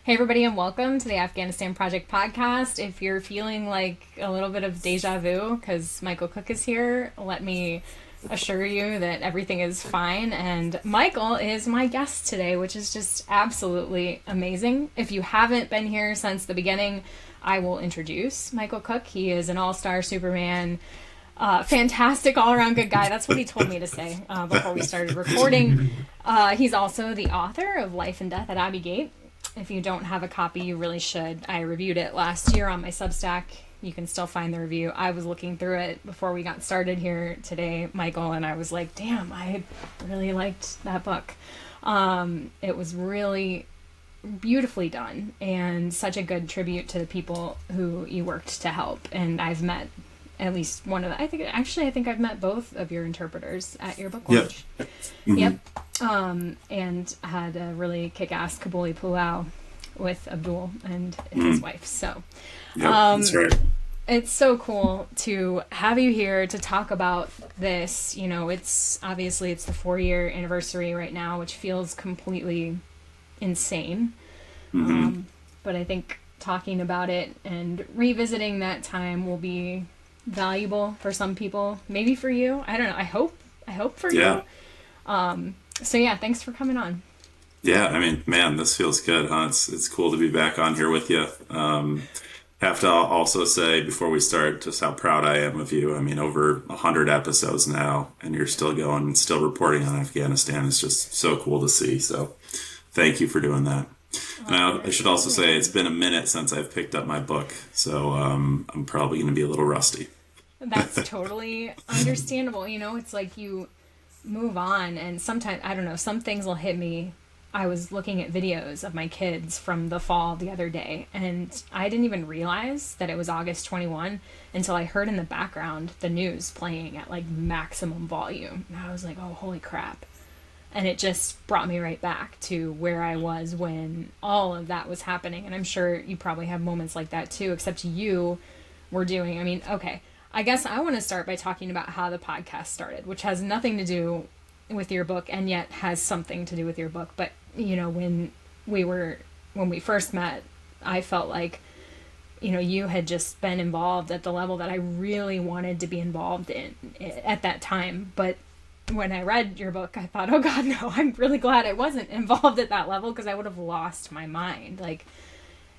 Hey, everybody, and welcome to the Afghanistan Project podcast. If you're feeling like a little bit of deja vu because Mikael Cook is here, let me assure you that everything is fine. And Mikael is my guest today, which is just absolutely amazing. If you haven't been here since the beginning, I will introduce Mikael Cook. He is an all-star Superman, fantastic all-around good guy. That's what he told me to say before we started recording. He's also the author of Life and Death at Abbey Gate. If you don't have a copy, you really should. I reviewed it last year on my Substack. You can still find the review. I was looking through it before we got started here today, Mikael, and I was like, damn, I really liked that book. It was really beautifully done and such a good tribute to the people who you worked to help. And I've met at least one of them. I think I've met both of your interpreters at your book launch. Yep. Mm-hmm. Yep. And had a really kick-ass Kabuli Pulau with Abdul and his wife. So, that's right. It's so cool to have you here to talk about this. You know, it's the 4-year anniversary right now, which feels completely insane. Mm-hmm. But I think talking about it and revisiting that time will be valuable for some people, maybe for you. I don't know. I hope for you. So yeah, thanks for coming on. Yeah, I mean, man, this feels good, huh? It's cool to be back on here with you. Have to also say before we start just how proud I am of you. I mean, over 100 episodes now, and you're still going, still reporting on Afghanistan. It's just so cool to see. So thank you for doing that. And I should also say it's been a minute since I've picked up my book, so I'm probably going to be a little rusty. That's totally understandable. You know, it's like you move on, and sometimes, I don't know, some things will hit me. I was looking at videos of my kids from the fall the other day, and I didn't even realize that it was August 21 until I heard in the background the news playing at like maximum volume. And I was like, oh, holy crap. And it just brought me right back to where I was when all of that was happening. And I'm sure you probably have moments like that too, except you were doing, I mean, okay. I guess I want to start by talking about how the podcast started, which has nothing to do with your book and yet has something to do with your book. But, you know, when we first met, I felt like, you know, you had just been involved at the level that I really wanted to be involved in at that time. But when I read your book, I thought, oh God, no, I'm really glad I wasn't involved at that level because I would have lost my mind. Like,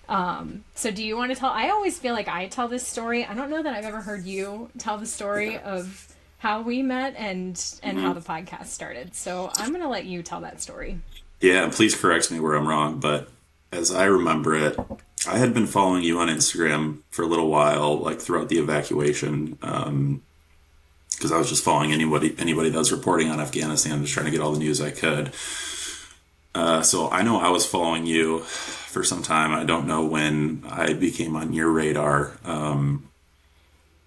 so do you want to tell, I always feel like I tell this story. I don't know that I've ever heard you tell the story of how we met and how the podcast started. So I'm going to let you tell that story. Yeah, and please correct me where I'm wrong, but as I remember it, I had been following you on Instagram for a little while, like throughout the evacuation, because I was just following anybody that was reporting on Afghanistan, just trying to get all the news I could. So I know I was following you for some time. I don't know when I became on your radar,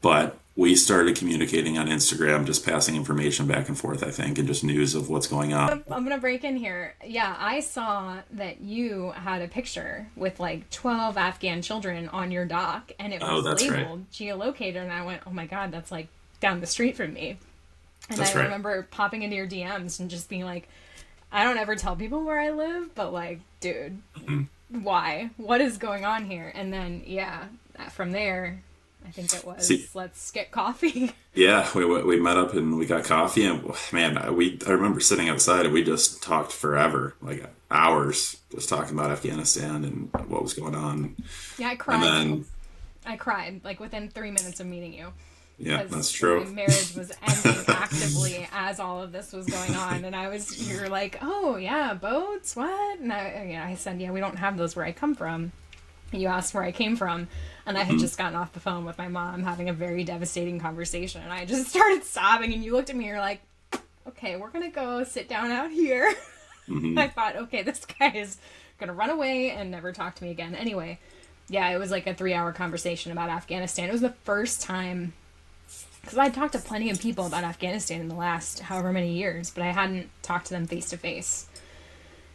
but we started communicating on Instagram, just passing information back and forth, I think, and just news of what's going on. I'm going to break in here. Yeah, I saw that you had a picture with like 12 Afghan children on your dock, and it was labeled geolocated, and I went, oh my God, that's like down the street from me. And I remember popping into your DMs and just being like, I don't ever tell people where I live, but like, dude, why? What is going on here? And then, yeah, from there, I think it was, let's get coffee. Yeah, we met up and we got coffee, and man, I remember sitting outside and we just talked forever, like hours, just talking about Afghanistan and what was going on. Yeah, I cried. And then, I cried like within 3 minutes of meeting you. Yeah, that's true. My marriage was ending actively as all of this was going on, and you're like, oh yeah, boats, what? And I said, yeah, we don't have those where I come from. You asked where I came from, and I had just gotten off the phone with my mom having a very devastating conversation, and I just started sobbing, and you looked at me, you're like, okay, we're gonna go sit down out here. I thought, okay, this guy is gonna run away and never talk to me again. Anyway, yeah, it was like a 3-hour conversation about Afghanistan. It was the first time, because I'd talked to plenty of people about Afghanistan in the last however many years, but I hadn't talked to them face to face.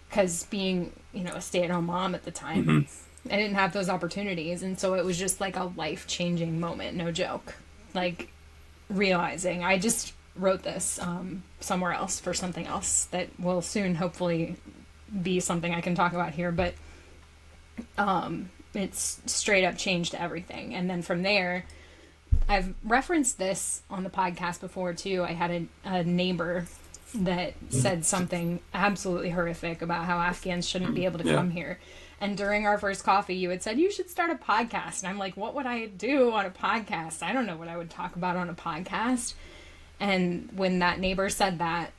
Because being, you know, a stay-at-home mom at the time, I didn't have those opportunities. And so it was just like a life-changing moment, no joke. Like, realizing I just wrote this somewhere else for something else that will soon hopefully be something I can talk about here. But It's straight up changed everything. And then from there, I've referenced this on the podcast before too. I had a neighbor that said something absolutely horrific about how Afghans shouldn't be able to Yeah. come here. And during our first coffee, you had said, you should start a podcast. And I'm like, what would I do on a podcast? I don't know what I would talk about on a podcast. And when that neighbor said that,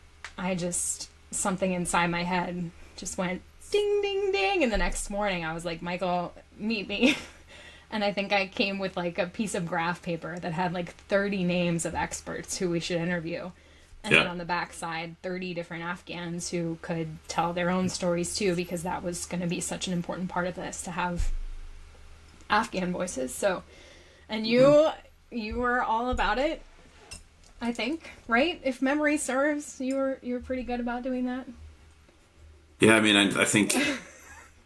something inside my head just went ding, ding, ding. And the next morning I was like, Michael, meet me. And I think I came with like a piece of graph paper that had like 30 names of experts who we should interview. And then on the back side, 30 different Afghans who could tell their own stories too, because that was going to be such an important part of this, to have Afghan voices. So, and you were all about it, I think, right? If memory serves, you were pretty good about doing that. Yeah, I mean, I think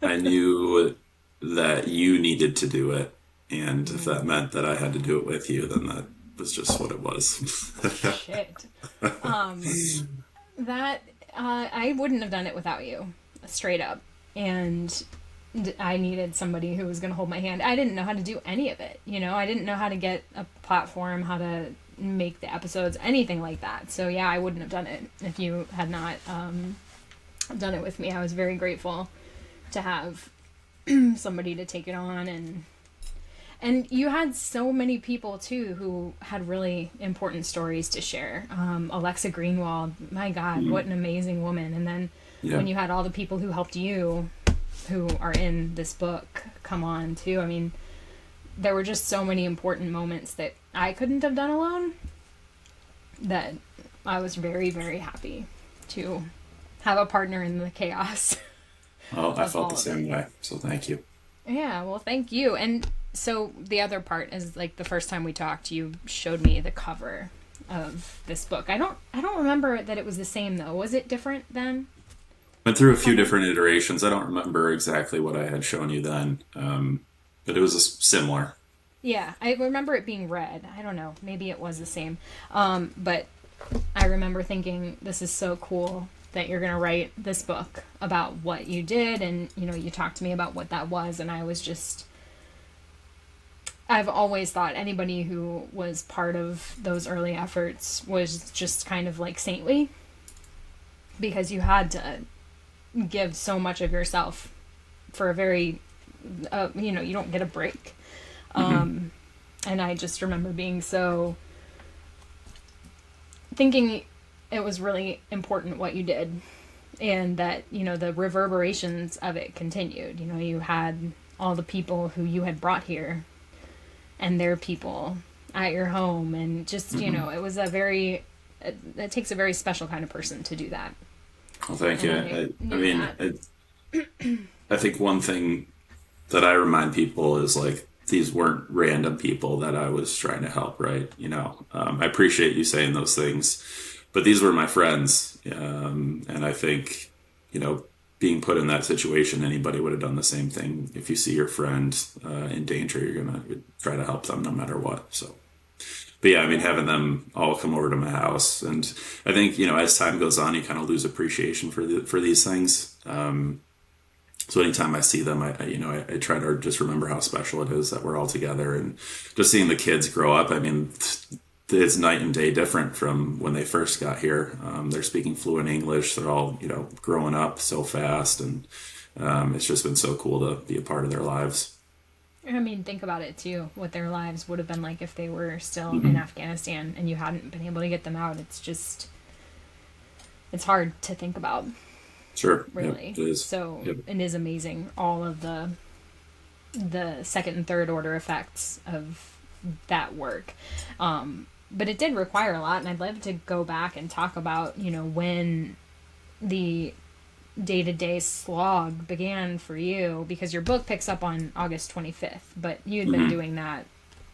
I knew that you needed to do it, and if that meant that I had to do it with you, then that was just what it was. Shit. That I wouldn't have done it without you, straight up. And I needed somebody who was going to hold my hand. I didn't know how to do any of it. I didn't know how to get a platform, how to make the episodes, anything like that. So yeah, I wouldn't have done it if you had not done it with me. I was very grateful to have somebody to take it on, and you had so many people too who had really important stories to share. Alexa Greenwald, my God, what an amazing woman. And then when you had all the people who helped you, who are in this book, come on too. I mean, there were just so many important moments that I couldn't have done alone, that I was very, very happy to have a partner in the chaos. Well, I felt the same way, so thank you. Yeah, well, thank you. And so the other part is, like, the first time we talked, you showed me the cover of this book. I don't remember that it was the same though. Was it different then? Went through a few different iterations. I don't remember exactly what I had shown you then, but it was similar. Yeah, I remember it being red. I don't know. Maybe it was the same. But I remember thinking, this is so cool that you're going to write this book about what you did. And, you talked to me about what that was. And I was just, I've always thought anybody who was part of those early efforts was just kind of like saintly, because you had to give so much of yourself for a very, you don't get a break. And I just remember being thinking it was really important what you did, and that, the reverberations of it continued. You had all the people who you had brought here and their people at your home, and just, it was it takes a very special kind of person to do that. Well, thank you. I mean, that. I think one thing that I remind people is, like, these weren't random people that I was trying to help, right? I appreciate you saying those things, but these were my friends. And I think, being put in that situation, anybody would have done the same thing. If you see your friend in danger, you're going to try to help them no matter what. So, but yeah, I mean, having them all come over to my house, and I think, as time goes on, you kind of lose appreciation for these things. So anytime I see them, I try to just remember how special it is that we're all together, and just seeing the kids grow up. I mean, it's night and day different from when they first got here. They're speaking fluent English. They're all, growing up so fast, and it's just been so cool to be a part of their lives. I mean, think about it too, what their lives would have been like if they were still in Afghanistan and you hadn't been able to get them out. It's hard to think about. Sure. Really. Yep, it is. So Yep. It is amazing, all of the second and third order effects of that work. But it did require a lot, and I'd love to go back and talk about, when the day-to-day slog began for you, because your book picks up on August 25th, but you had been doing that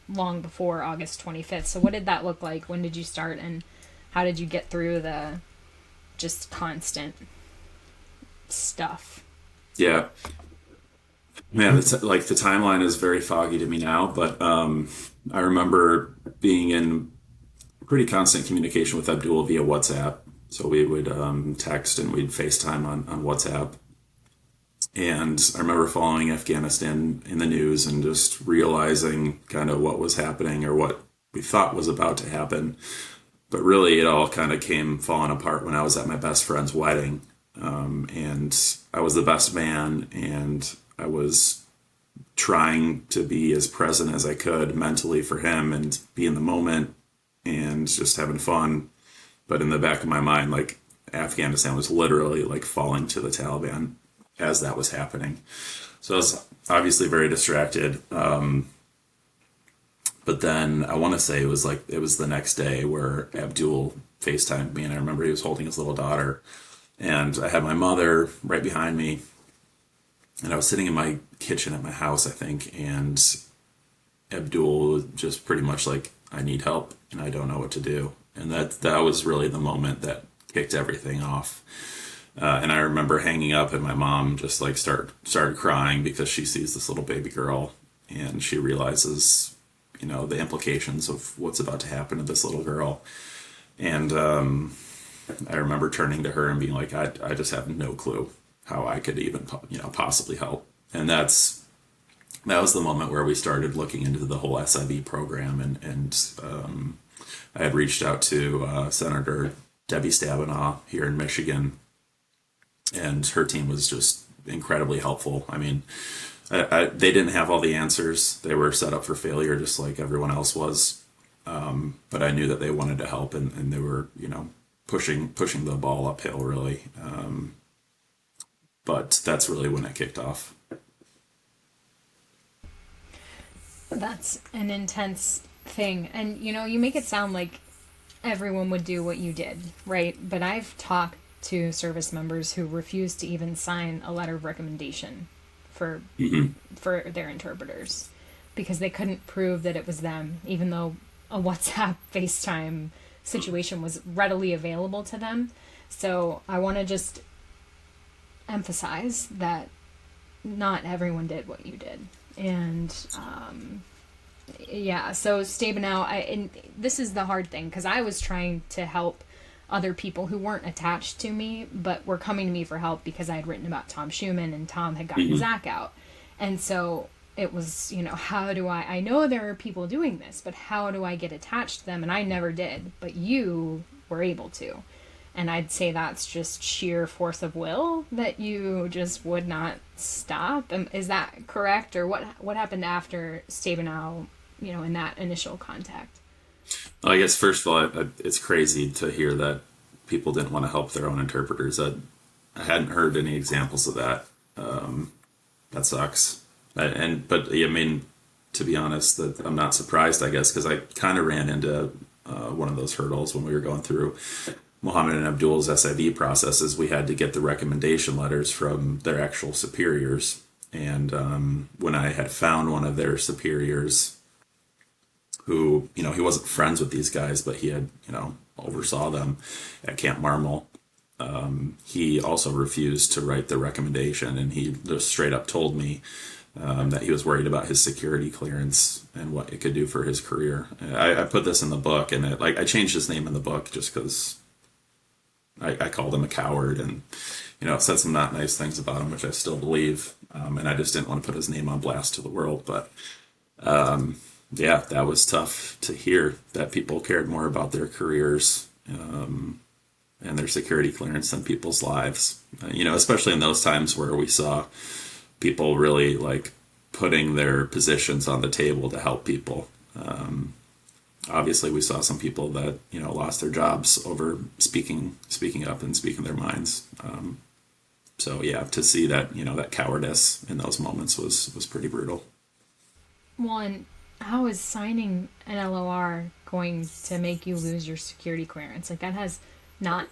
long before August 25th. So what did that look like? When did you start, and how did you get through the just constant stuff? Yeah. Man, it's like the timeline is very foggy to me now, but I remember being in pretty constant communication with Abdul via WhatsApp. So we would text and we'd FaceTime on WhatsApp. And I remember following Afghanistan in the news and just realizing kind of what was happening or what we thought was about to happen. But really, it all kind of came falling apart when I was at my best friend's wedding. And I was the best man, and I was trying to be as present as I could mentally for him and be in the moment and just having fun. But in the back of my mind, like, Afghanistan was literally like falling to the Taliban as that was happening. So I was obviously very distracted. But then I want to say it was the next day where Abdul FaceTimed me, and I remember he was holding his little daughter, and I had my mother right behind me, and I was sitting in my kitchen at my house, I think, and Abdul just pretty much like, I need help and I don't know what to do. And that was really the moment that kicked everything off. And I remember hanging up, and my mom just like started crying because she sees this little baby girl, and she realizes, the implications of what's about to happen to this little girl. And I remember turning to her and being like, I just have no clue how I could even, possibly help. And that was the moment where we started looking into the whole SIV program, and I had reached out to Senator Debbie Stabenow here in Michigan, and her team was just incredibly helpful. I mean, they didn't have all the answers. They were set up for failure just like everyone else was. But I knew that they wanted to help, and they were, pushing the ball uphill, really. But that's really when it kicked off. That's an intense thing. And, you make it sound like everyone would do what you did, right? But I've talked to service members who refused to even sign a letter of recommendation for for their interpreters because they couldn't prove that it was them, even though a WhatsApp FaceTime situation was readily available to them. So I want to just emphasize that not everyone did what you did. And yeah, so Stabenow, and this is the hard thing, because I was trying to help other people who weren't attached to me, but were coming to me for help because I had written about Tom Schumann, and Tom had gotten Zach out. And so it was, how do I know there are people doing this, but how do I get attached to them? And I never did, but you were able to. And I'd say that's just sheer force of will that you just would not stop. Is that correct? Or what happened after Stabenow, in that initial contact? Well, I guess first of all, it's crazy to hear that people didn't want to help their own interpreters. I hadn't heard any examples of that. That sucks. But I mean, to be honest, that I'm not surprised, I guess, because I kind of ran into one of those hurdles when we were going through Mohammed and Abdul's SIV processes. We had to get the recommendation letters from their actual superiors. And when I had found one of their superiors who, he wasn't friends with these guys, but he had, oversaw them at Camp Marmol, he also refused to write the recommendation. And he just straight up told me that he was worried about his security clearance and what it could do for his career. I put this in the book, and I changed his name in the book just because I called him a coward, and said some not nice things about him, which I still believe, and I just didn't want to put his name on blast to the world. But yeah, that was tough to hear, that people cared more about their careers and their security clearance than people's lives. Especially in those times where we saw people really like putting their positions on the table to help people. Obviously, we saw some people that lost their jobs over speaking up and speaking their minds. So yeah, to see that that cowardice in those moments was pretty brutal. Well, and how is signing an LOR going to make you lose your security clearance? Like, that has not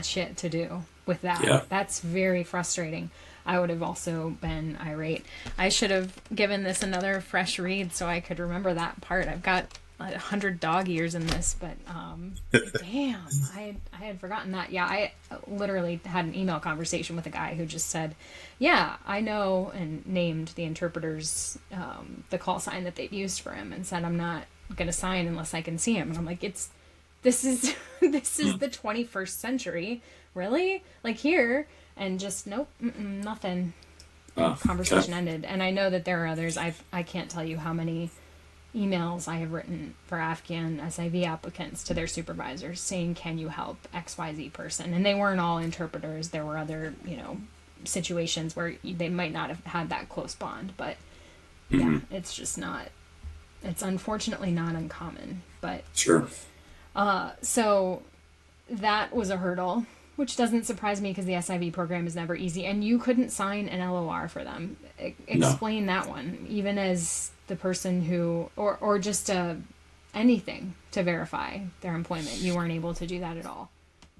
shit to do with that. Yeah. That's very frustrating. I would have also been irate. I should have given this another fresh read so I could remember that part. I've got 100 dog years in this, but damn, I had forgotten that. Yeah, I literally had an email conversation with a guy who just said, yeah, I know, and named the interpreters the call sign that they've used for him, and said, I'm not gonna sign unless I can see him. And I'm like, this is the 21st century, really? Like, here. and just nope, nothing. Oh, okay. Conversation ended. And I know that there are others. I can't tell you how many emails I have written for Afghan SIV applicants to their supervisors saying, "Can you help XYZ person?" And they weren't all interpreters. There were other, situations where they might not have had that close bond. But yeah, Hmm. it's just not. It's unfortunately not uncommon. But Sure. so that was a hurdle, which doesn't surprise me because the SIV program is never easy. And you couldn't sign an LOR for them. No. Explain that one, even as the person who, or just anything to verify their employment. You weren't able to do that at all.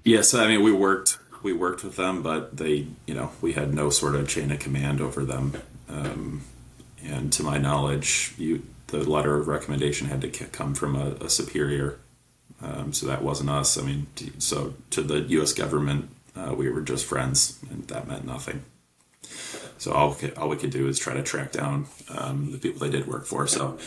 Yes, I mean we worked with them, but we had no sort of chain of command over them. And to my knowledge, the letter of recommendation had to come from a superior. So that wasn't us. I mean, so to the U.S. government, we were just friends, and that meant nothing. So all we could do is try to track down the people they did work for. So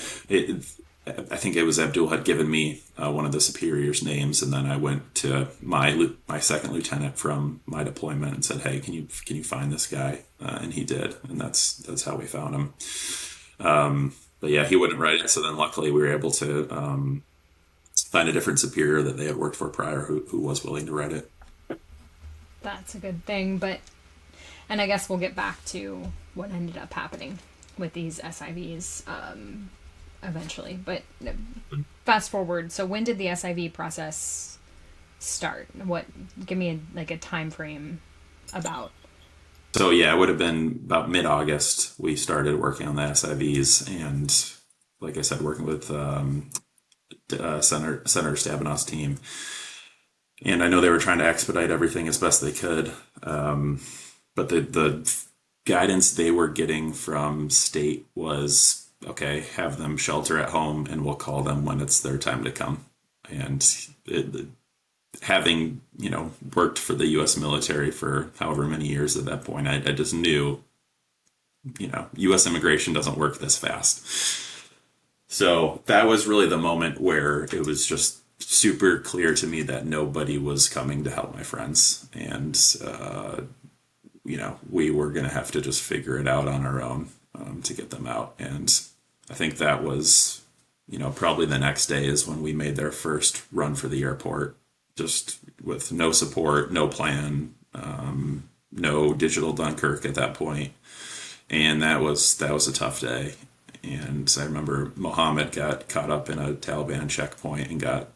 I think it was Abdul had given me one of the superiors' names, and then I went to my second lieutenant from my deployment and said, "Hey, can you find this guy?" And he did, and that's how we found him. But yeah, he wouldn't write it. So then, luckily, we were able to find a different superior that they had worked for prior who was willing to write it. That's a good thing. But, and I guess we'll get back to what ended up happening with these SIVs eventually. But fast forward. So when did the SIV process start? Give me a time frame about. So yeah, it would have been about mid-August we started working on the SIVs, and like I said, working with Senator Stabenow's team. And I know they were trying to expedite everything as best they could, but the guidance they were getting from state was, okay, have them shelter at home, and we'll call them when it's their time to come. And having worked for the U.S. military for however many years at that point, I just knew U.S. immigration doesn't work this fast. So that was really the moment where it was just super clear to me that nobody was coming to help my friends, and we were going to have to just figure it out on our own to get them out. And I think that was probably the next day is when we made their first run for the airport, just with no support, no plan, no digital Dunkirk at that point. And that was a tough day. And I remember Mohammed got caught up in a Taliban checkpoint and got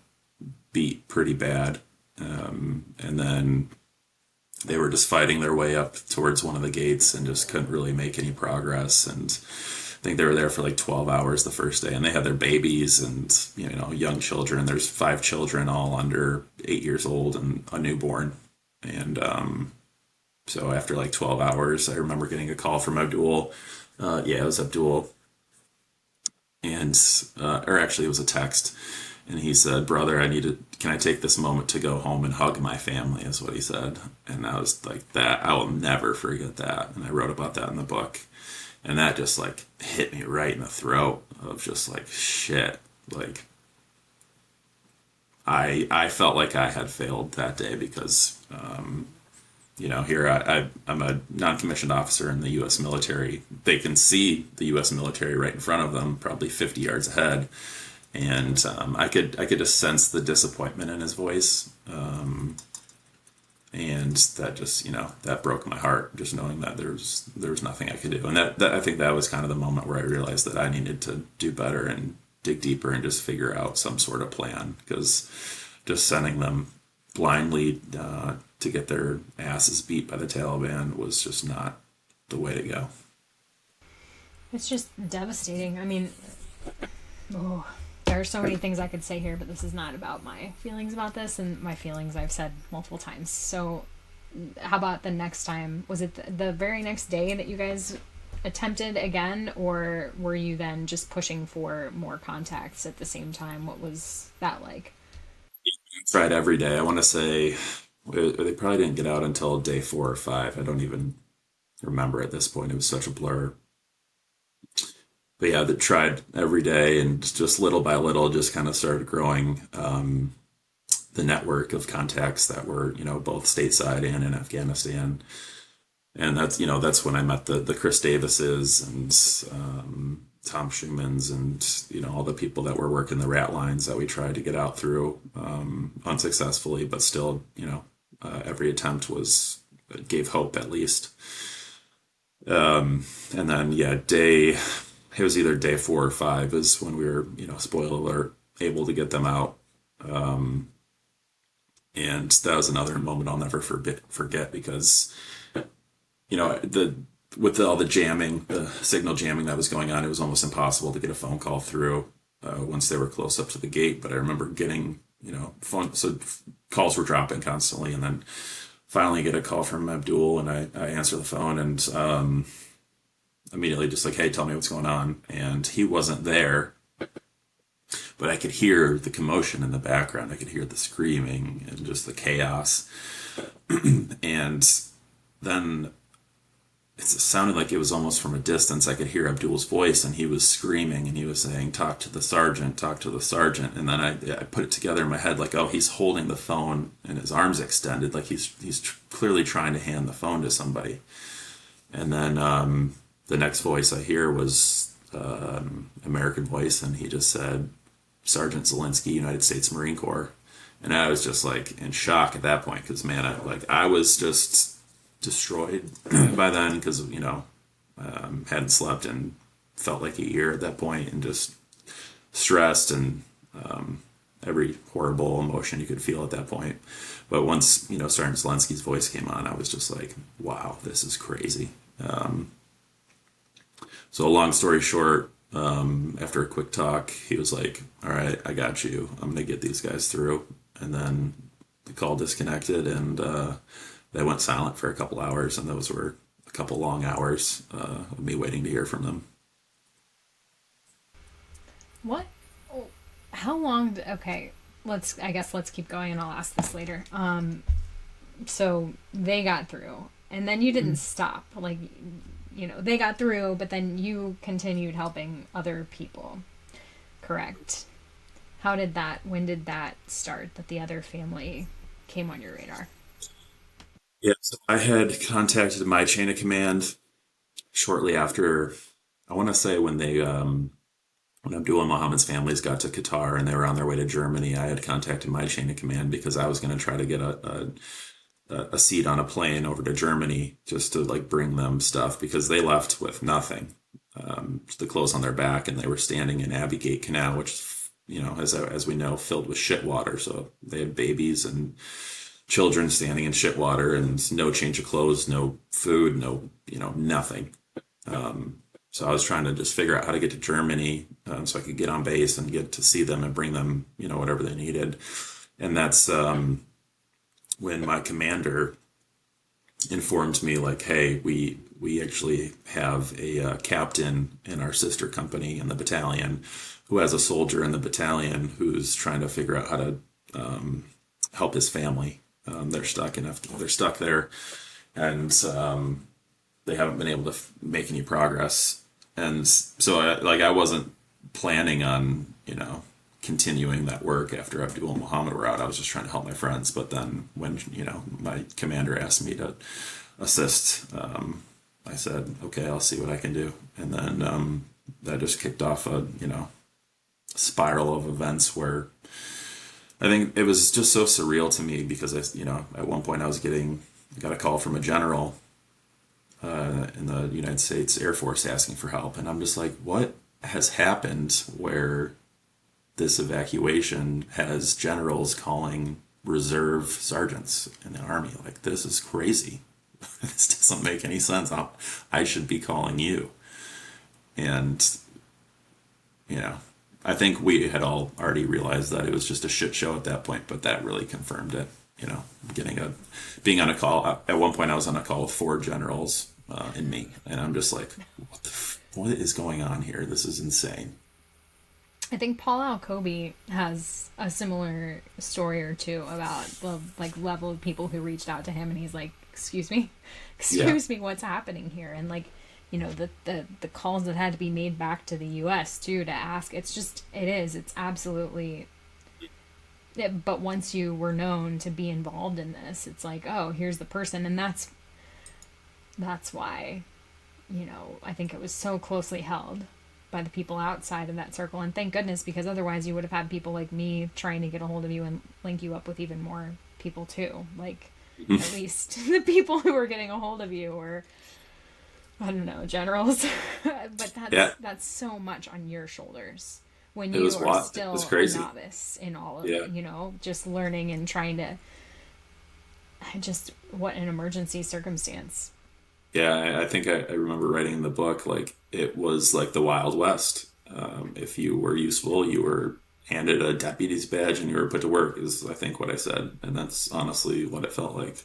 beat pretty bad. And then they were just fighting their way up towards one of the gates and just couldn't really make any progress. And I think they were there for like 12 hours the first day, and they had their babies and young children. There's 5 children, all under 8 years old, and a newborn. And so after like 12 hours, I remember getting a call from Abdul. Yeah, it was Abdul, and or actually it was a text, and he said, "Brother, can I take this moment to go home and hug my family?" Is what he said. And I was like, that I will never forget that, and I wrote about that in the book. And that just like hit me right in the throat of just like, shit. Like I felt like I had failed that day because here I'm a non-commissioned officer in the U.S. military. They can see the U.S. military right in front of them, probably 50 yards ahead, and I could just sense the disappointment in his voice, and that just that broke my heart, just knowing that there was nothing I could do. And that I think that was kind of the moment where I realized that I needed to do better and dig deeper and just figure out some sort of plan, because just sending them blindly to get their asses beat by the Taliban was just not the way to go. It's just devastating. I mean, oh, there are so many things I could say here, but this is not about my feelings about this, and my feelings I've said multiple times. So how about the next time? Was it the very next day that you guys attempted again, or were you then just pushing for more contacts at the same time? What was that like? Tried every day. I want to say they probably didn't get out until day 4 or 5. I don't even remember at this point. It was such a blur. But yeah, they tried every day, and just little by little, just kind of started growing the network of contacts that were, both stateside and in Afghanistan. And that's when I met the Chris Davises and Tom Schumans and all the people that were working the rat lines that we tried to get out through unsuccessfully, but still every attempt was gave hope at least. And then it was either day 4 or 5 is when we were spoiler alert able to get them out. And that was another moment I'll never forget because the with all the jamming, the signal jamming that was going on, it was almost impossible to get a phone call through once they were close up to the gate. But I remember getting, phone, so calls were dropping constantly, and then finally get a call from Abdul, and I answer the phone and immediately just like, hey, tell me what's going on. And he wasn't there, but I could hear the commotion in the background. I could hear the screaming and just the chaos. And then it sounded like it was almost from a distance. I could hear Abdul's voice, and he was screaming, and he was saying, "Talk to the sergeant, talk to the sergeant." And then I put it together in my head, like, oh, he's holding the phone and his arms extended, like he's clearly trying to hand the phone to somebody. And then the next voice I hear was American voice, and he just said, "Sergeant Zelensky, United States Marine Corps." And I was just like in shock at that point because man, I was just destroyed by then because hadn't slept and felt like a year at that point and just stressed and every horrible emotion you could feel at that point. But once Sergeant Zelensky's voice came on, I was just like, wow, this is crazy. So long story short, after a quick talk, he was like, all right, I got you, I'm gonna get these guys through. And then the call disconnected, and they went silent for a couple hours, and those were a couple long hours of me waiting to hear from them. What? How long? Okay, I guess let's keep going, and I'll ask this later. So they got through, and then you didn't stop. Like, they got through, but then you continued helping other people. Correct. When did that start? That the other family came on your radar? Yeah, so I had contacted my chain of command shortly after. I want to say when Abdul and Mohammed's families got to Qatar and they were on their way to Germany, I had contacted my chain of command because I was going to try to get a seat on a plane over to Germany just to like bring them stuff because they left with nothing, the clothes on their back, and they were standing in Abbey Gate Canal, which as we know, filled with shit water. So they had babies and children standing in shit water and no change of clothes, no food, no nothing. So I was trying to just figure out how to get to Germany so I could get on base and get to see them and bring them whatever they needed. And that's when my commander informed me like, hey, we actually have a captain in our sister company in the battalion who has a soldier in the battalion who's trying to figure out how to help his family. They're stuck there, and they haven't been able to make any progress. And so I wasn't planning on continuing that work after Abdul and Muhammad were out. I was just trying to help my friends. But then when my commander asked me to assist, I said, okay, I'll see what I can do. And then that just kicked off a spiral of events where I think it was just so surreal to me because at one point I got a call from a general in the United States Air Force asking for help, and I'm just like, what has happened where this evacuation has generals calling reserve sergeants in the Army? Like, this is crazy. This doesn't make any sense. I should be calling you. And I think we had all already realized that it was just a shit show at that point, but that really confirmed it. Being on a call. At one point, I was on a call with 4 generals and me, and I'm just like, what is going on here? This is insane. I think Paul Alcoby has a similar story or two about the level of people who reached out to him, and he's like, "Excuse me, Yeah. excuse me, what's happening here?" And the calls that had to be made back to the U.S. too to ask. It's absolutely. But once you were known to be involved in this, it's like, oh, here's the person, and that's that's why, I think it was so closely held by the people outside of that circle. And thank goodness, because otherwise you would have had people like me trying to get a hold of you and link you up with even more people too. Like, at least the people who were getting a hold of you were, I don't know, generals. But Yeah, that's so much on your shoulders when it you was are what it was still a crazy. novice in all of Yeah. it, just learning and trying to, just what an emergency circumstance. Yeah, I think I remember writing in the book like it was like the Wild West. If you were useful, you were handed a deputy's badge and you were put to work, is I think what I said. And that's honestly what it felt like.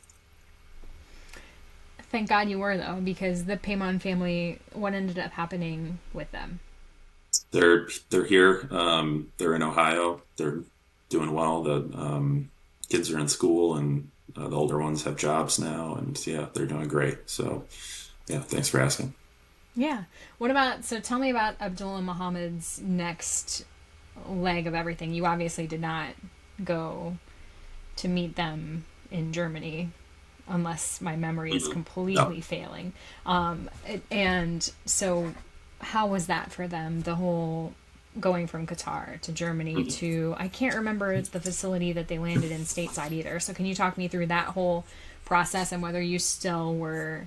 Thank God you were, though, because the Paimon family, what ended up happening with them? They're here. They're in Ohio. They're doing well. The kids are in school, and the older ones have jobs now. And yeah, they're doing great. So yeah, thanks for asking. Yeah. What about, so tell me about Abdullah Muhammad's next leg of everything. You obviously did not go to meet them in Germany, unless my memory is No. completely failing. And so, how was that for them? The whole going from Qatar to Germany to, I can't remember the facility that they landed in stateside either. So, can you talk me through that whole process and whether you still were,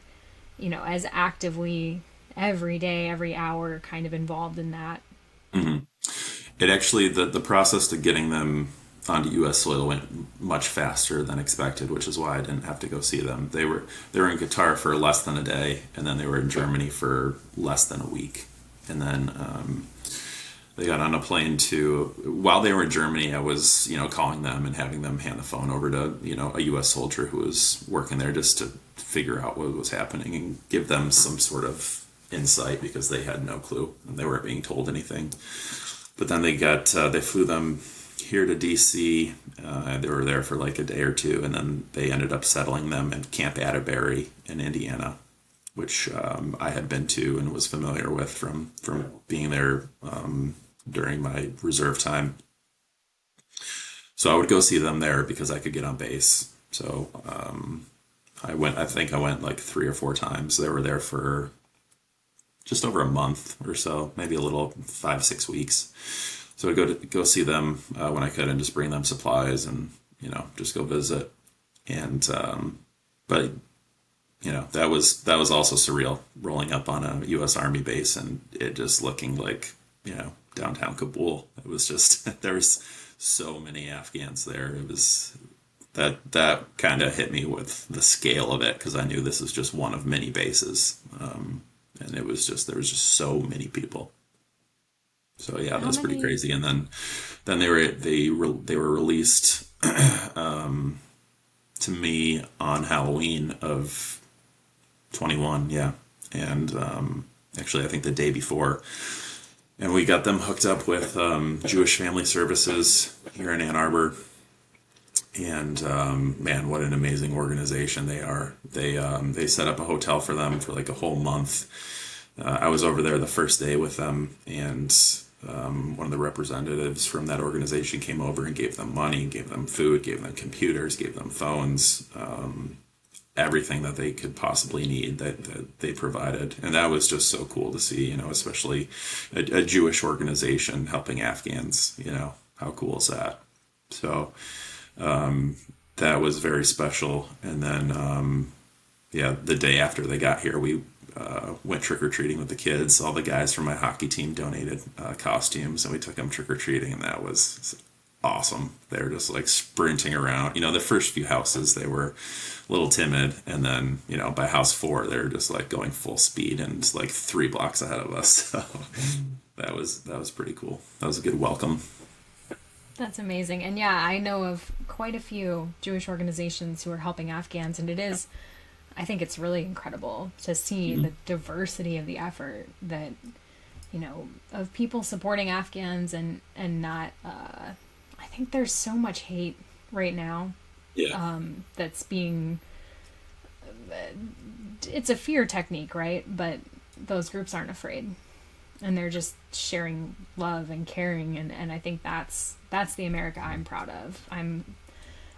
as actively every day, every hour kind of involved in that? It actually the process to getting them onto U.S. soil went much faster than expected, which is why I didn't have to go see them. They were in Qatar for less than a day, and then they were in Germany for less than a week, and then they got on a plane to. While they were in Germany, I was calling them and having them hand the phone over to a U.S. soldier who was working there just to figure out what was happening and give them some sort of insight because they had no clue and they weren't being told anything. But then they flew them here to DC. They were there for like a day or two, and then they ended up settling them in Camp Atterbury in Indiana, which I had been to and was familiar with from being there during my reserve time. So I would go see them there because I could get on base. So I went. I think I went like 3 or 4 times. They were there for just over a month or so, maybe a little 5 6 weeks. So I'd go see them when I could and just bring them supplies and just go visit. And but that was also surreal rolling up on a U.S. Army base and it just looking like downtown Kabul. It was just there was so many Afghans there. It was that kind of hit me with the scale of it because I knew this is just one of many bases, and it was just there was just so many people. So yeah, that How was pretty many? crazy. And then they were released to me on Halloween of 21. Yeah, and actually I think the day before, and we got them hooked up with Jewish Family Services here in Ann Arbor. And man, what an amazing organization they are. They set up a hotel for them for like a whole month. I was over there the first day with them, and one of the representatives from that organization came over and gave them money, gave them food, gave them computers, gave them phones, everything that they could possibly need that they provided. And that was just so cool to see, especially a Jewish organization helping Afghans. How cool is that? So that was very special. And then, yeah, the day after they got here, we went trick or treating with the kids. All the guys from my hockey team donated costumes, and we took them trick or treating, and that was awesome. They were just like sprinting around. The first few houses they were a little timid, and then by house 4 they were just like going full speed and like 3 blocks ahead of us. So that was pretty cool. That was a good welcome. That's amazing. And yeah, I know of quite a few Jewish organizations who are helping Afghans, and I think it's really incredible to see the diversity of the effort that, of people supporting Afghans and not, I think there's so much hate right now Yeah. that's being, it's a fear technique, right? But those groups aren't afraid. And they're just sharing love and caring, and I think that's the America I'm proud of. I'm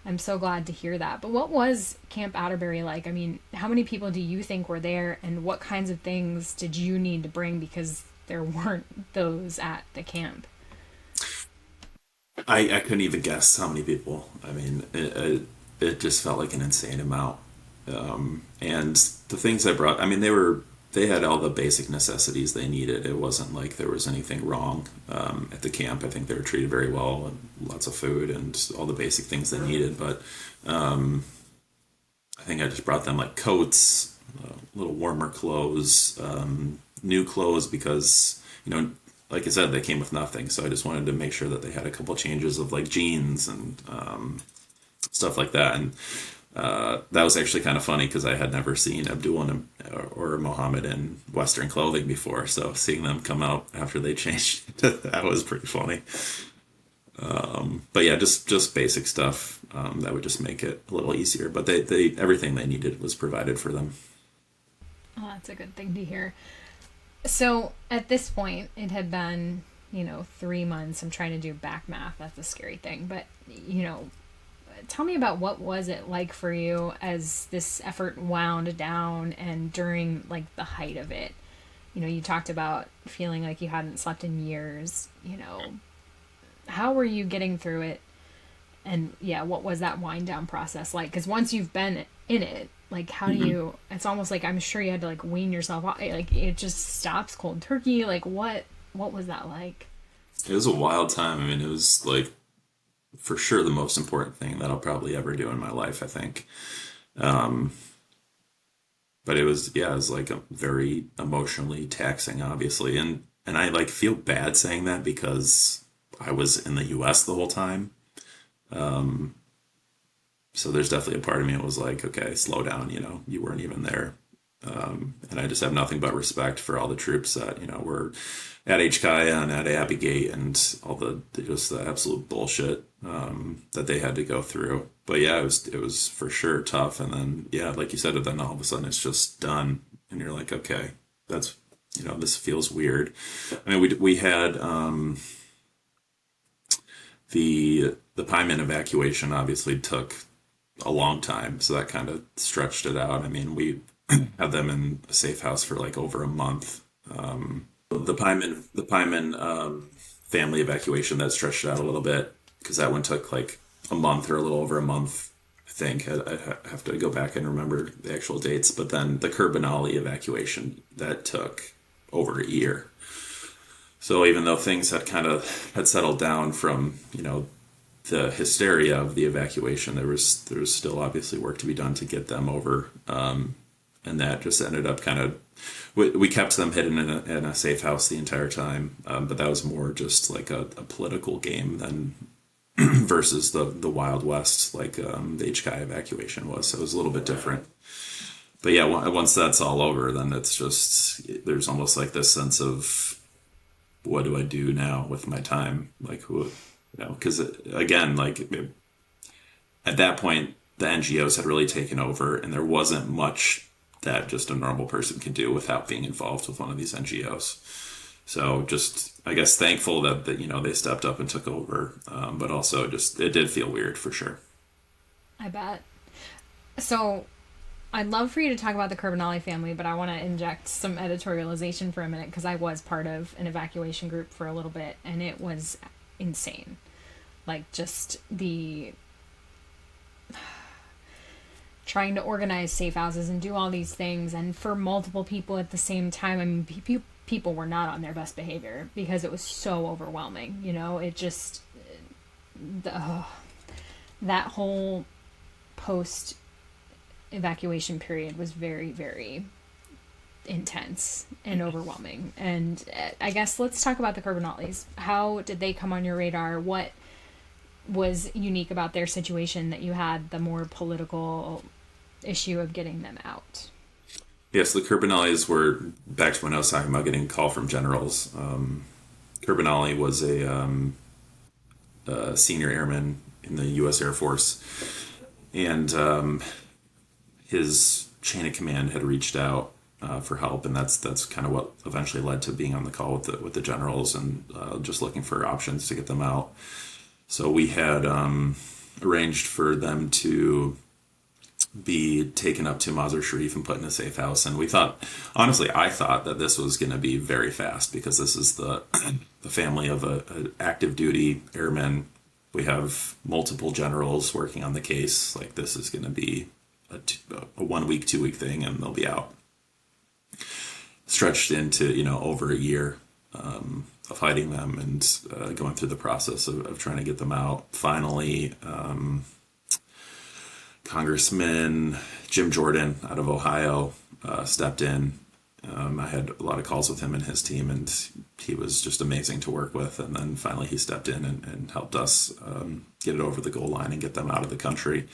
I'm so glad to hear that. But what was Camp Atterbury like? I mean, how many people do you think were there, and what kinds of things did you need to bring because there weren't those at the camp? I couldn't even guess how many people. I mean, it just felt like an insane amount. And the things I brought, I mean, they had all the basic necessities they needed. It wasn't like there was anything wrong at the camp. I think they were treated very well, and lots of food and all the basic things they needed. But I think I just brought them like coats, little warmer clothes, new clothes because like I said, they came with nothing. So I just wanted to make sure that they had a couple changes of like jeans and stuff like that. And that was actually kind of funny because I had never seen Abdul or Mohammed in Western clothing before. So seeing them come out after they changed, that was pretty funny. But yeah, just basic stuff that would just make it a little easier. But they everything they needed was provided for them. Oh, that's a good thing to hear. So at this point, it had been, 3 months. I'm trying to do back math. That's a scary thing. But, tell me about what was it like for you as this effort wound down and during like the height of it. You talked about feeling like you hadn't slept in years. How were you getting through it? And yeah, what was that wind down process like? Because once you've been in it, like how do you, it's almost like I'm sure you had to like wean yourself off, like it just stops cold turkey. Like what was that like? It was a wild time. I mean, it was like for sure the most important thing that I'll probably ever do in my life, I think. Um, but it was like a very emotionally taxing, obviously. And I like feel bad saying that because I was in the US the whole time. So there's definitely a part of me that was like, okay, slow down, you weren't even there. And I just have nothing but respect for all the troops that, were at HKIA and at Abbey Gate and all just the absolute bullshit, that they had to go through. But yeah, it was for sure tough. And then, yeah, like you said, then all of a sudden it's just done. And you're like, okay, that's, this feels weird. I mean, we had, the Pyman evacuation obviously took a long time, so that kind of stretched it out. I mean, we had them in a safe house for like over a month. The Pyman family evacuation that stretched it out a little bit because that one took like a month or a little over a month. I think I have to go back and remember the actual dates, but then the Kurbanali evacuation that took over a year. So even though things had settled down from the hysteria of the evacuation, there was still obviously work to be done to get them over, and that just ended up kind of we kept them hidden in a safe house the entire time, but that was more just like a political game than versus the Wild West like the HKI evacuation was. So it was a little bit different. But yeah, once that's all over, then it's just there's almost like this sense of what do I do now with my time? Like who, because again, like at that point, the NGOs had really taken over, and there wasn't much that just a normal person could do without being involved with one of these NGOs. So just, I guess, thankful that they stepped up and took over, but also just it did feel weird for sure. I bet. So I'd love for you to talk about the Kurbanali family, but I want to inject some editorialization for a minute because I was part of an evacuation group for a little bit, and it was insane. Like just the trying to organize safe houses and do all these things, and for multiple people at the same time. I mean, people were not on their best behavior because it was so overwhelming. It just that whole post evacuation period was very, very intense and overwhelming. And I guess let's talk about the Kurbanalis. How did they come on your radar? What was unique about their situation that you had the more political issue of getting them out? Yes, the Kurbanalis were back to when I was talking about getting a call from generals. Kurbanali was a senior airman in the U.S. Air Force, and his chain of command had reached out for help, and that's kind of what eventually led to being on the call with the generals and just looking for options to get them out. So we had arranged for them to be taken up to Mazar Sharif and put in a safe house. And we thought, honestly, I thought that this was going to be very fast because this is the the family of a active duty airman. We have multiple generals working on the case. Like this is going to be a 1 week, 2 week thing, and they'll be out. Stretched into over a year of hiding them and going through the process of trying to get them out. Finally, Congressman Jim Jordan out of Ohio stepped in. I had a lot of calls with him and his team, and he was just amazing to work with. And then finally he stepped in and helped us get it over the goal line and get them out of the country.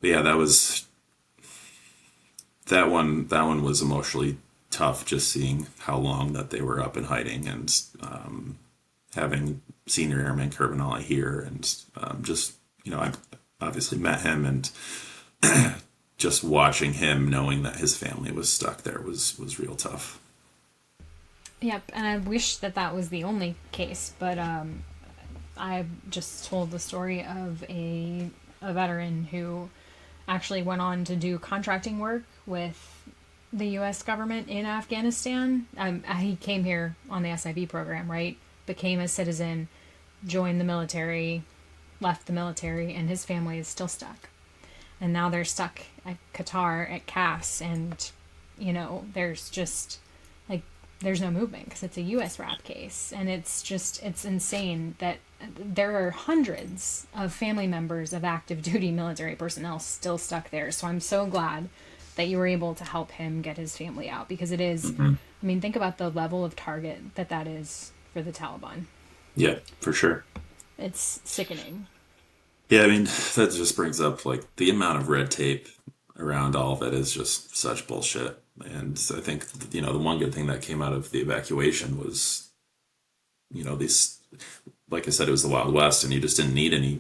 But yeah, that one was emotionally tough, just seeing how long that they were up and hiding, and having Senior Airman Mikael and I here, and just I obviously met him, and just watching him, knowing that his family was stuck there was real tough. Yep, and I wish that was the only case, but I just told the story of a veteran who actually went on to do contracting work with the U.S. government in Afghanistan. He came here on the SIV program, right? Became a citizen, joined the military, left the military, and his family is still stuck. And now they're stuck at Qatar at CAS, and there's just there's no movement because it's a U.S. rap case, and it's insane that there are hundreds of family members of active duty military personnel still stuck there. So I'm so glad that you were able to help him get his family out, because it is, I mean, think about the level of target that is for the Taliban. Yeah, for sure. It's sickening. Yeah, I mean, that just brings up the amount of red tape around all of it is just such bullshit. And I think, the one good thing that came out of the evacuation was, these, like I said, it was the Wild West, and you just didn't need any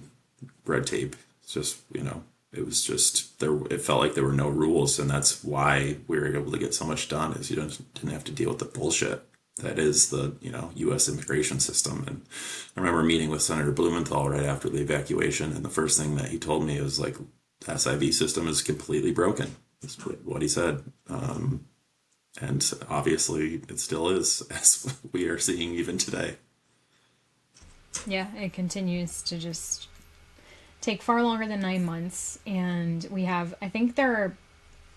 red tape. It's just, it was just there. It felt like there were no rules, and that's why we were able to get so much done. Is you didn't have to deal with the bullshit that is the U.S. immigration system. And I remember meeting with Senator Blumenthal right after the evacuation, and the first thing that he told me was the SIV system is completely broken. That's what he said, and obviously it still is, as we are seeing even today. Yeah, it continues to just take far longer than 9 months, and we have, I think there are,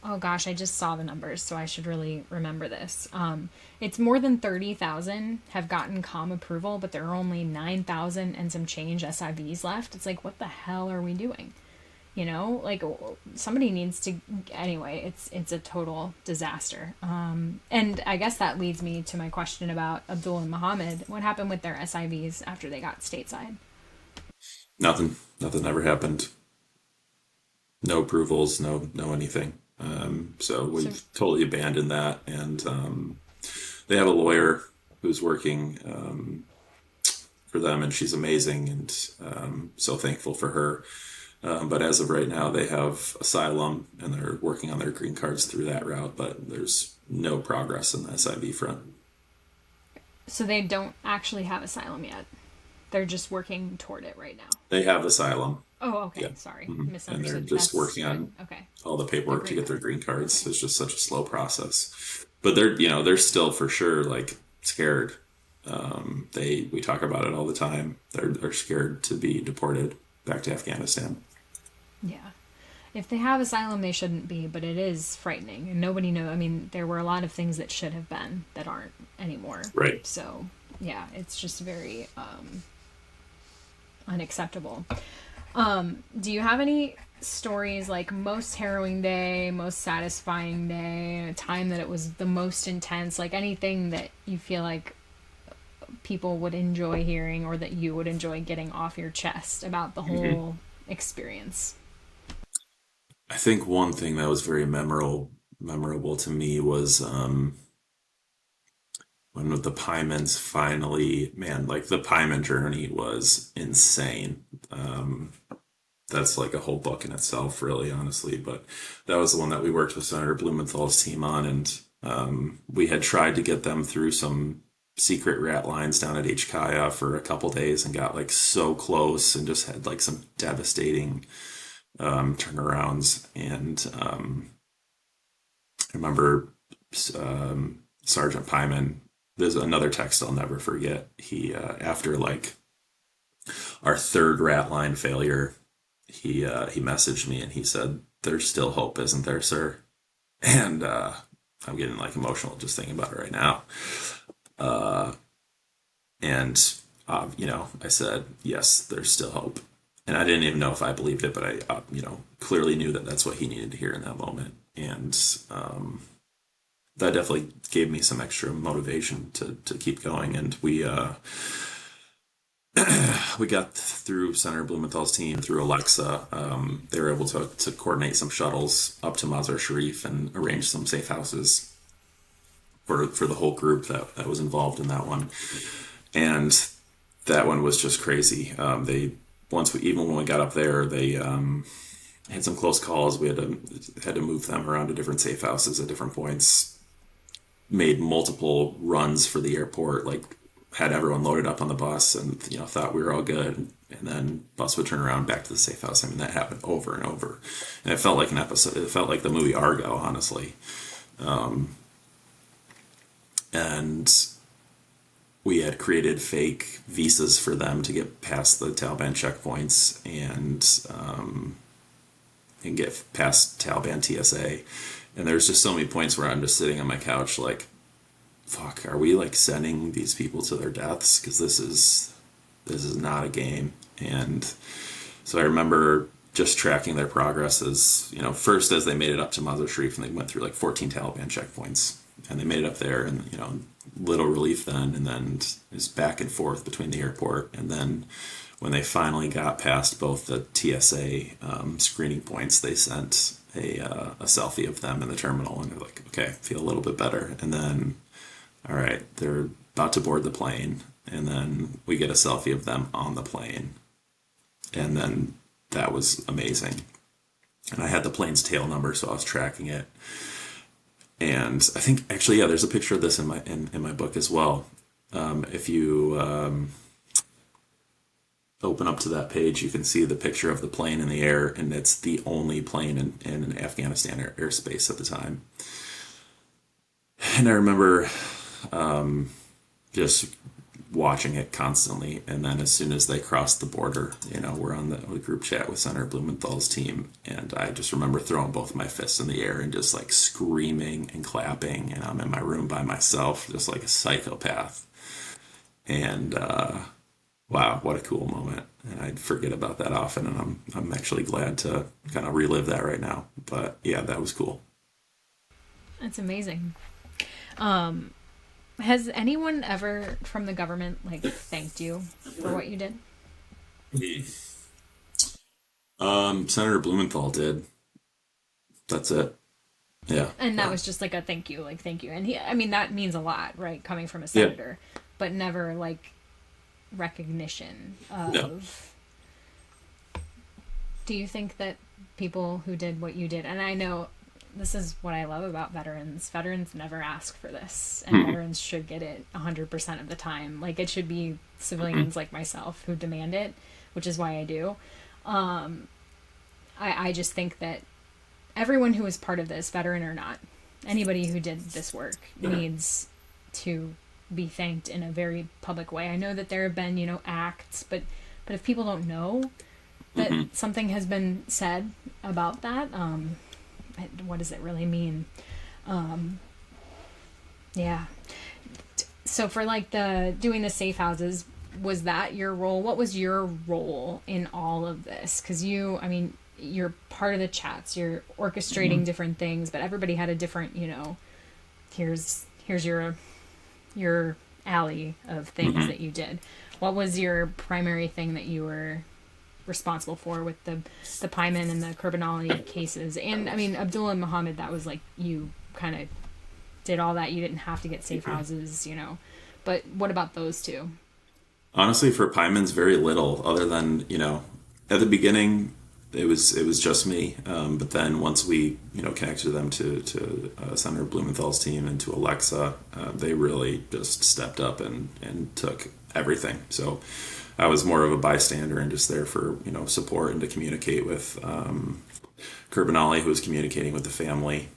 oh gosh, I just saw the numbers, so I should really remember this. It's more than 30,000 have gotten COM approval, but there are only 9,000 and some change SIVs left. It's what the hell are we doing? Somebody needs to, anyway, it's a total disaster. And I guess that leads me to my question about Abdul and Muhammad. What happened with their SIVs after they got stateside? Nothing ever happened. No approvals, no anything. So we've totally abandoned that, and they have a lawyer who's working for them, and she's amazing, and so thankful for her. But as of right now, they have asylum, and they're working on their green cards through that route, but there's no progress in the SIV front. So they don't actually have asylum yet. They're just working toward it right now. They have asylum. Oh, okay. Yeah. Sorry. Mm-hmm. And they're just working on all the paperwork to get their green cards. Okay. It's just such a slow process. But they're still for sure scared. We talk about it all the time. They're scared to be deported back to Afghanistan. Yeah. If they have asylum, they shouldn't be, but it is frightening. And nobody knows. I mean, there were a lot of things that should have been that aren't anymore. Right. So, yeah, it's just very unacceptable. Do you have any stories most harrowing day, most satisfying day, a time that it was the most intense, anything that you feel like people would enjoy hearing or that you would enjoy getting off your chest about the whole experience? I think one thing that was very memorable to me was when the Pymans finally, man, the Pyman journey was insane. That's a whole book in itself, really, honestly. But that was the one that we worked with Senator Blumenthal's team on, and we had tried to get them through some secret rat lines down at HKIA for a couple days and got like so close and just had like some devastating turnarounds. And I remember Sergeant Pyman. There's another text I'll never forget. He after like our third rat line failure, he messaged me and he said, "There's still hope, isn't there, sir?" And I'm getting like emotional just thinking about it right now. Uh, and I said, "Yes, there's still hope." And I didn't even know if I believed it, but I, clearly knew that that's what he needed to hear in that moment. And that definitely gave me some extra motivation to keep going. And we got through Senator Blumenthal's team through Alexa. They were able to coordinate some shuttles up to Mazar Sharif and arrange some safe houses for the whole group that was involved in that one. And that one was just crazy. They even when we got up there, they had some close calls. We had to move them around to different safe houses at different points. Made multiple runs for the airport, like had everyone loaded up on the bus and thought we were all good, and then bus would turn around back to the safe house. I mean, that happened over and over, and it felt like an episode. It felt like the movie Argo, honestly. And we had created fake visas for them to get past the Taliban checkpoints and get past Taliban TSA. And there's just so many points where I'm just sitting on my couch like, fuck, are we like sending these people to their deaths? Because this is not a game. And so I remember just tracking their progress as, first as they made it up to Mazar Sharif, and they went through like 14 Taliban checkpoints. And they made it up there, and, little relief then, and then it was back and forth between the airport. And then when they finally got past both the TSA screening points, they sent a selfie of them in the terminal, and they're like, okay, feel a little bit better. And then, all right, they're about to board the plane, and then we get a selfie of them on the plane. And then that was amazing. And I had the plane's tail number, so I was tracking it. And I think actually, yeah, there's a picture of this in my book as well. If you open up to that page, you can see the picture of the plane in the air, and it's the only plane in Afghanistan airspace at the time. And I remember just watching it constantly. And then as soon as they crossed the border, we're on the group chat with Senator Blumenthal's team. And I just remember throwing both my fists in the air and just like screaming and clapping. And I'm in my room by myself, just like a psychopath. And wow, what a cool moment. And I forget about that often. And I'm actually glad to kind of relive that right now. But yeah, that was cool. That's amazing. Has anyone ever from the government thanked you for what you did? Senator Blumenthal did. That's it. Yeah. And that was just like a thank you. And that means a lot, right? Coming from a senator, but never recognition of. No. Do you think that people who did what you did, and I know this is what I love about veterans. Veterans never ask for this, and veterans should get it 100% of the time. It should be civilians like myself who demand it, which is why I do. I just think that everyone who is part of this, veteran or not, anybody who did this work needs to be thanked in a very public way. I know that there have been, acts, but if people don't know that something has been said about that, what does it really mean? Yeah. So for doing the safe houses, was that your role? What was your role in all of this? Because you're part of the chats, you're orchestrating different things, but everybody had a different, here's your alley of things that you did. What was your primary thing that you were responsible for with the Pyman and the Kurbanali cases? And Abdullah and Muhammad, that was you kind of did all that. You didn't have to get safe houses, but what about those two? Honestly, for Pyman's, very little other than, at the beginning, it was just me. But then once we connected them to Senator Blumenthal's team and to Alexa, they really just stepped up and took everything. So I was more of a bystander and just there for support and to communicate with Kurbanali, who was communicating with the family,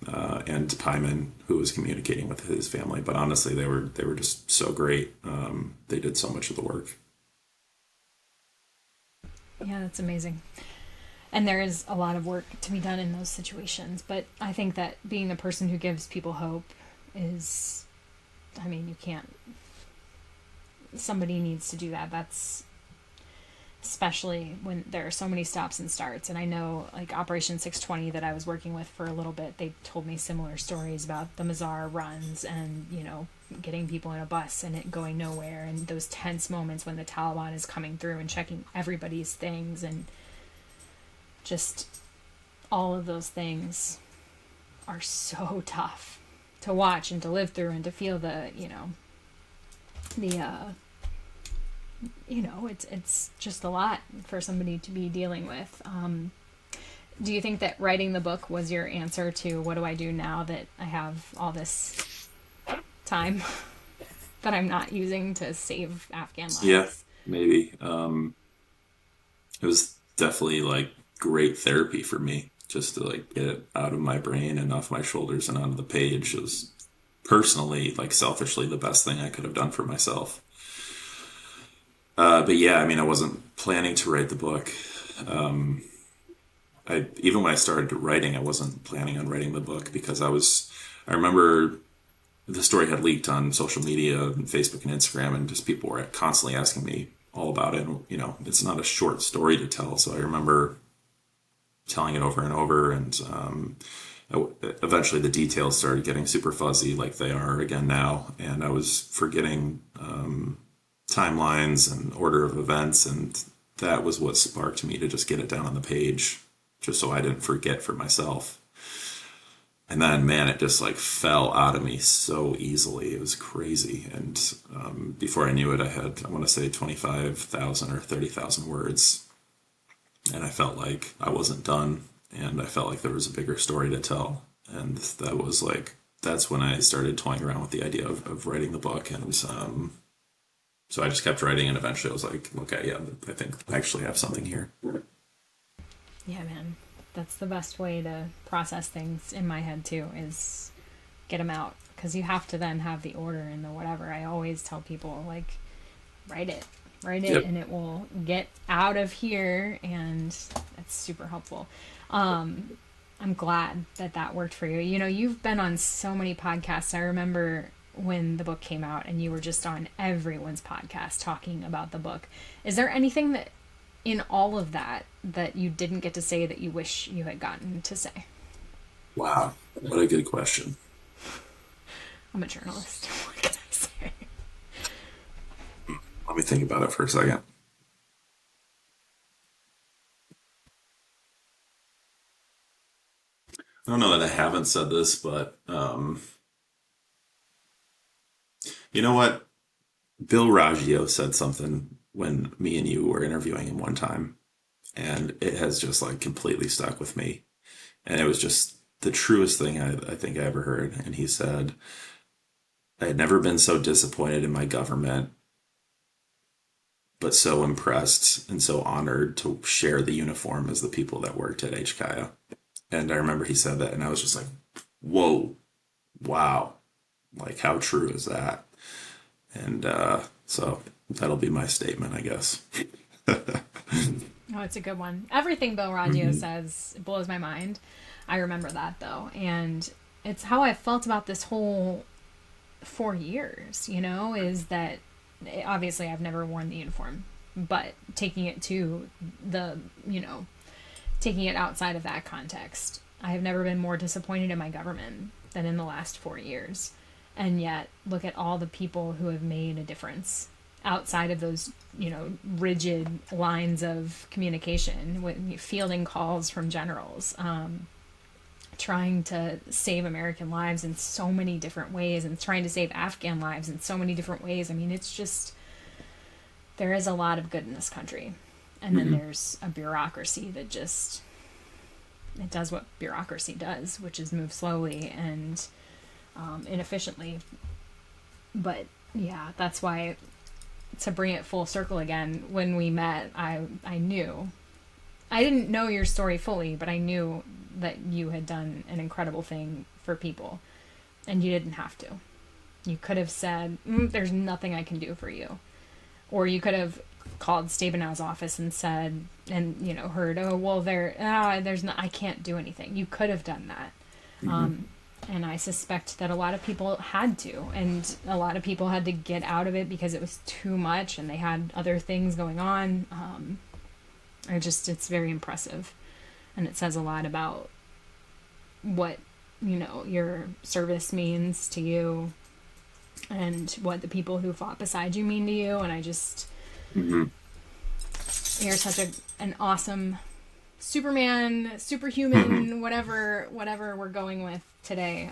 and Pyman, who was communicating with his family. But honestly, they were just so great. They did so much of the work. Yeah, that's amazing. And there is a lot of work to be done in those situations. But I think that being the person who gives people hope is, I mean, you can't, somebody needs to do that. That's especially when there are so many stops and starts. And I know, like, Operation 620 that I was working with for a little bit, they told me similar stories about the Mazar runs and, getting people in a bus and it going nowhere, and those tense moments when the Taliban is coming through and checking everybody's things, and just all of those things are so tough to watch and to live through and to feel it's just a lot for somebody to be dealing with. Do you think that writing the book was your answer to what do I do now that I have all this time that I'm not using to save Afghan lives? Yeah, maybe. It was definitely like great therapy for me just to like get it out of my brain and off my shoulders and onto the page. It was personally, like selfishly, the best thing I could have done for myself. But yeah, I mean, I wasn't planning to write the book. I even when I started writing, I wasn't planning on writing the book because I remember the story had leaked on social media and Facebook and Instagram, and just people were constantly asking me all about it. And, it's not a short story to tell, so I remember telling it over and over, and eventually the details started getting super fuzzy, like they are again now, and I was forgetting timelines and order of events, and that was what sparked me to just get it down on the page, just so I didn't forget for myself. And then, man, it just like fell out of me so easily. It was crazy. And before I knew it, I want to say 25,000 or 30,000 words. And I felt like I wasn't done. And I felt like there was a bigger story to tell. And that's when I started toying around with the idea of writing the book. And so I just kept writing. And eventually I was like, okay, yeah, I think I actually have something here. Yeah, man. That's the best way to process things in my head too, is get them out, because you have to then have the order and the whatever. I always tell people, like, write it yep. And it will get out of here, and that's super helpful. I'm glad that worked for you. You've been on so many podcasts. I remember when the book came out and you were just on everyone's podcast talking about the book. Is there anything that in all of that you didn't get to say that you wish you had gotten to say? Wow, what a good question. I'm a journalist. What can I say? Let me think about it for a second. I don't know that I haven't said this, but you know what? Bill Raggio said something when me and you were interviewing him one time, and it has just like completely stuck with me. And it was just the truest thing I think I ever heard. And he said, I had never been so disappointed in my government, but so impressed and so honored to share the uniform as the people that worked at HKIA. And I remember he said that, and I was just like, whoa, wow. Like, how true is that? And so that'll be my statement, I guess. Oh, it's a good one. Everything Bill Raggio says blows my mind. I remember that, though. And it's how I felt about this whole 4 years, is that obviously I've never worn the uniform, but taking it to taking it outside of that context, I have never been more disappointed in my government than in the last 4 years. And yet, look at all the people who have made a difference outside of those, rigid lines of communication, with fielding calls from generals, trying to save American lives in so many different ways, and trying to save Afghan lives in so many different ways. I mean, it's just, there is a lot of good in this country. And then there's a bureaucracy that just, it does what bureaucracy does, which is move slowly and inefficiently. But yeah, that's why, to bring it full circle again, when we met, I knew, I didn't know your story fully, but I knew that you had done an incredible thing for people, and you didn't have to. You could have said, there's nothing I can do for you. Or you could have called Stabenow's office and said, and, you know, heard, oh, well, there's no, I can't do anything. You could have done that. And I suspect that a lot of people had to, and a lot of people had to get out of it because it was too much and they had other things going on. It's very impressive. And it says a lot about what, you know, your service means to you and what the people who fought beside you mean to you. And I just, you're such an awesome Superman, superhuman, whatever we're going with today.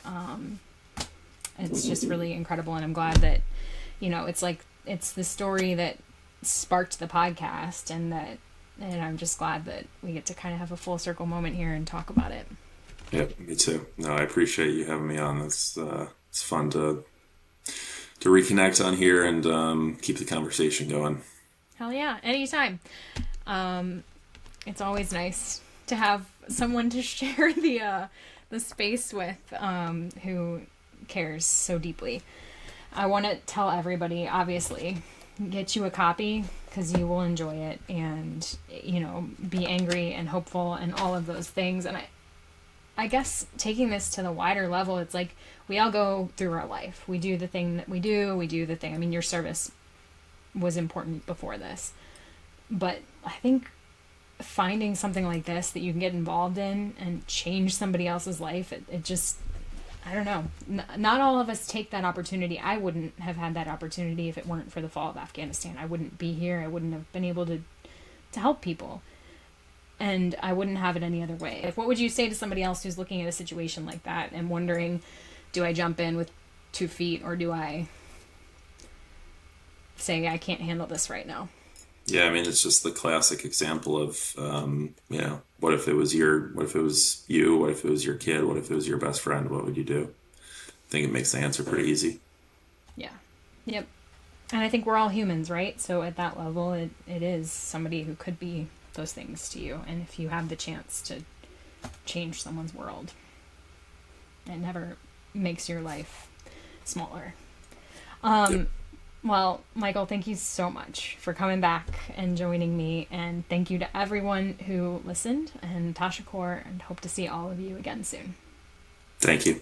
It's just really incredible. And I'm glad that, you know, it's like, it's the story that sparked the podcast, and I'm just glad that we get to kind of have a full circle moment here and talk about it. Yep, me too. No, I appreciate you having me on. It's fun to reconnect on here and keep the conversation going. Hell yeah, anytime. It's always nice to have someone to share the space with who cares so deeply. I want to tell everybody, obviously, get you a copy because you will enjoy it, and, you know, be angry and hopeful and all of those things. And I guess taking this to the wider level, it's like we all go through our life. We do the thing that we do the thing. I mean, your service was important before this, but I think finding something like this that you can get involved in and change somebody else's life, it just, I don't know. Not all of us take that opportunity. I wouldn't have had that opportunity if it weren't for the fall of Afghanistan. I wouldn't be here. I wouldn't have been able to help people. And I wouldn't have it any other way. Like, what would you say to somebody else who's looking at a situation like that and wondering, do I jump in with 2 feet, or do I say I can't handle this right now? Yeah, I mean, it's just the classic example of, you know, what if it was you, what if it was your kid, what if it was your best friend, what would you do? I think it makes the answer pretty easy. Yeah. Yep. And I think we're all humans, right? So at that level, it is somebody who could be those things to you. And if you have the chance to change someone's world, it never makes your life smaller. Yep. Well, Michael, thank you so much for coming back and joining me. And thank you to everyone who listened, and Tasha Kaur, and hope to see all of you again soon. Thank you.